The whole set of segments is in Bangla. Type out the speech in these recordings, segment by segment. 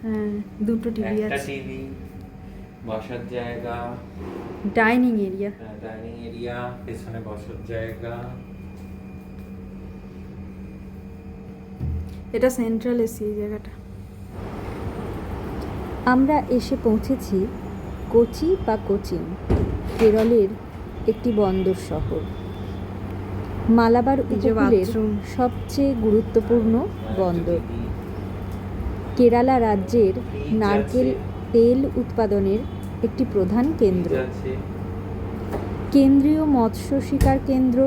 হ্যাঁ, দুটো টিভি একটা আছে। টিভি, বসার জায়গা, ডাইনিং এরিয়া। ডাইনিং এরিয়া, পেছনে বসার জায়গা। এটা সেন্ট্রাল এসি এই জায়গাটা। আমরা এসে পৌঁছেছি কোচি বা কোচিন, কেরলের একটি বন্দর শহর, মালাবার উপকূলের সবচেয়ে গুরুত্বপূর্ণ বন্দর। কেরালা রাজ্যের নারকেল তেল উৎপাদনের একটি প্রধান কেন্দ্র। কেন্দ্রীয় মৎস্য শিকার কেন্দ্র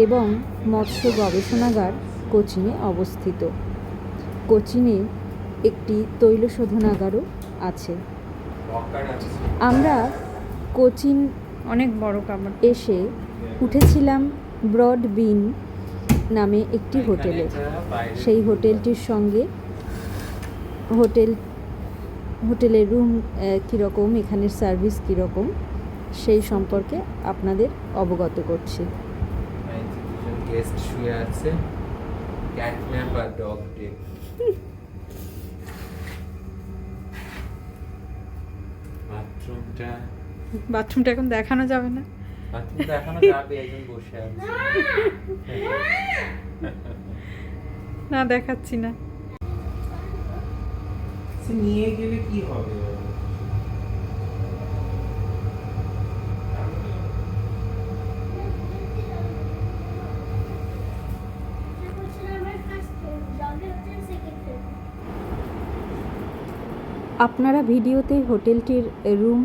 এবং মৎস্য গবেষণাগার কোচিনে অবস্থিত। কোচিনে একটি তৈল শোধনাগারও আছে। আমরা কোচিন অনেক বড় কামরা এসে উঠেছিলাম ব্রড বিন নামে একটি হোটেলে। সেই হোটেলটির সঙ্গে হোটেলের রুম কীরকম, এখানের সার্ভিস কীরকম, সেই সম্পর্কে আপনাদের অবগত করছি। গেস্ট শুয়ে আছে, ক্যাট ন্যাপ আর ডগ ডে। বাথরুমটা এখন দেখানো যাবে না। বাথরুমটা এখনো যাবে, একজন বসে আছে। না, দেখাচ্ছি না। নিয়ে গেলে কি হবে? আপনারা ভিডিওতে হোটেলটির রুম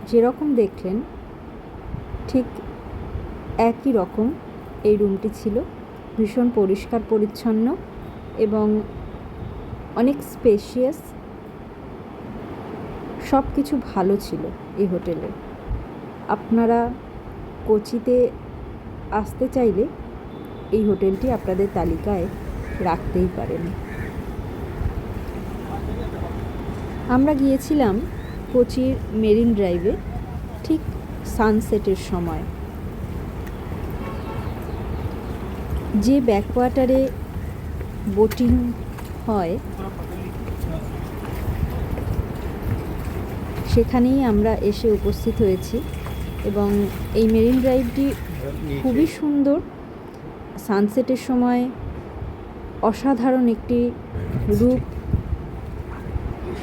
যেরকম দেখলেন ঠিক একই রকম এই রুমটি ছিল। ভীষণ পরিষ্কার পরিচ্ছন্ন এবং অনেক স্পেশিয়াস, সব কিছু ভালো ছিল এই হোটেলে। আপনারা কোচিতে আসতে চাইলে এই হোটেলটি আপনাদের তালিকায় রাখতেই পারেন। আমরা গিয়েছিলাম কোচির মেরিন ড্রাইভে ঠিক সানসেটের সময়। যে ব্যাকওয়াটারে বোটিং হয় সেখানেই আমরা এসে উপস্থিত হয়েছি এবং এই মেরিন ড্রাইভটি খুবই সুন্দর। সানসেটের সময় অসাধারণ একটি রূপ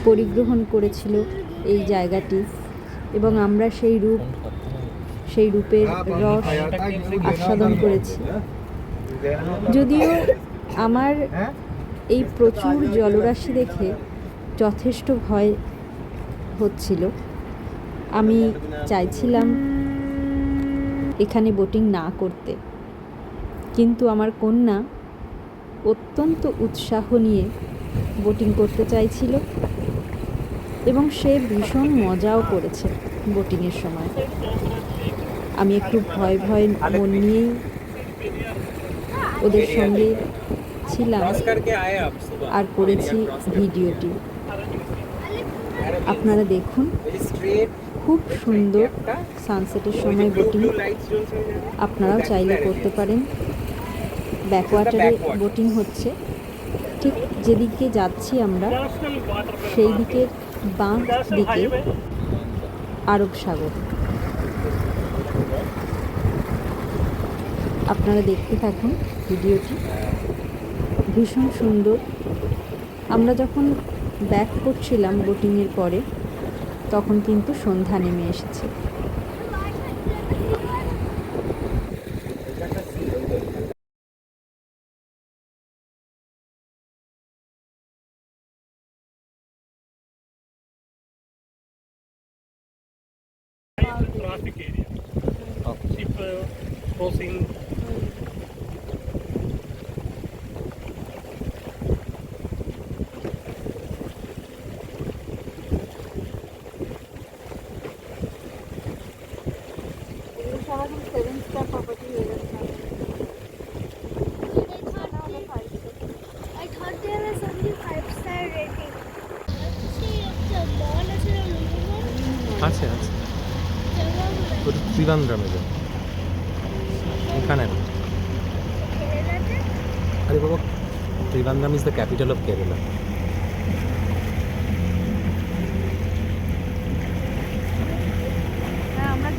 পরিগ্রহণ করেছিল এই জায়গাটি এবং আমরা সেই রূপের রস আস্বাদন করেছি। যদিও আমার এই প্রচুর জলরাশি দেখে যথেষ্ট ভয় হচ্ছিল, আমি চাইছিলাম এখানে বোটিং না করতে, কিন্তু আমার কন্যা অত্যন্ত উৎসাহ নিয়ে বোটিং করতে চাইছিল এবং সে ভীষণ মজাও করেছে বোটিংয়ের সময়। আমি একটু ভয় মন নিয়েই ওদের সঙ্গে ছিলাম আর করেছি ভিডিওটি। আপনারা দেখুন, খুব সুন্দর সানসেটের সময় বোটিং। আপনারাও চাইলে করতে পারেন। ব্যাকওয়াটারে বোটিং হচ্ছে, ঠিক যেদিকে যাচ্ছি আমরা সেই দিকের বাঁ দিকে আরব সাগর। আপনারা দেখতে থাকুন ভিডিওটি, ভীষণ সুন্দর। আমরা যখন ব্যাক করছিলাম বোটিংয়ের পরে তখন কিন্তু সন্ধ্যা নেমে এসেছে। Traffic area. Ship crossing. সারাদিন 7 স্টার প্রপার্টি হয়ে যাচ্ছে। I thought there was only 5-star rating. See, the mall is a little আছে আছে, ওটা ত্রিবান্দ্রমে যায়, এখানে না। আরে বাবা, Trivandrum is the capital of Kerala.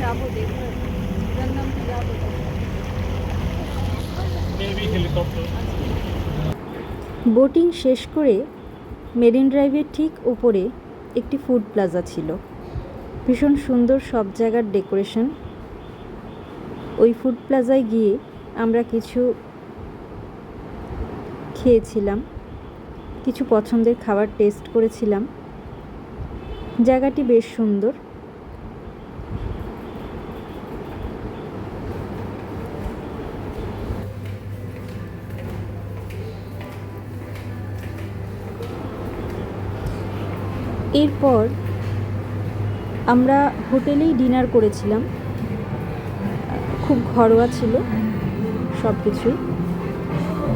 যাবো দেখবো এটার নাম কি যাবো Maybe helicopter. বোটিং শেষ করে মেরিন ড্রাইভের ঠিক উপরে একটি ফুড প্লাজা ছিল, ভীষণ সুন্দর সব জায়গার ডেকোরেশন। ওই ফুড প্লাজায় গিয়ে আমরা কিছু খেয়েছিলাম, কিছু পছন্দের খাবার টেস্ট করেছিলাম। জায়গাটি বেশ সুন্দর। এরপর আমরা হোটেলেই ডিনার করেছিলাম, খুব ঘরোয়া ছিল সব কিছুই,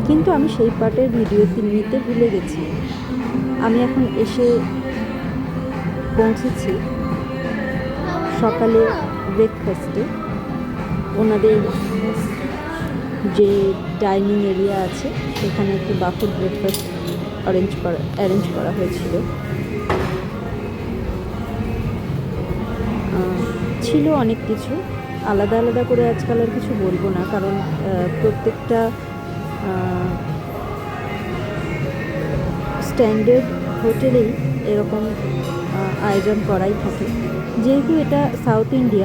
কিন্তু আমি সেই পার্টের ভিডিও নিতে ভুলে গেছি। আমি এখন এসে পৌঁছেছি সকালে ব্রেকফাস্টে। ওনাদের যে ডাইনিং এরিয়া আছে সেখানে একটি বাফেট ব্রেকফাস্ট অ্যারেঞ্জ করা হয়েছিল। ছিল অনেক কিছু, আলাদা আলাদা করে আজকাল আর কিছু বলবো না, কারণ প্রত্যেকটা স্ট্যান্ডার্ড হোটেলেই এরকম আয়োজন করাই থাকে। যেহেতু এটা সাউথ ইন্ডিয়া,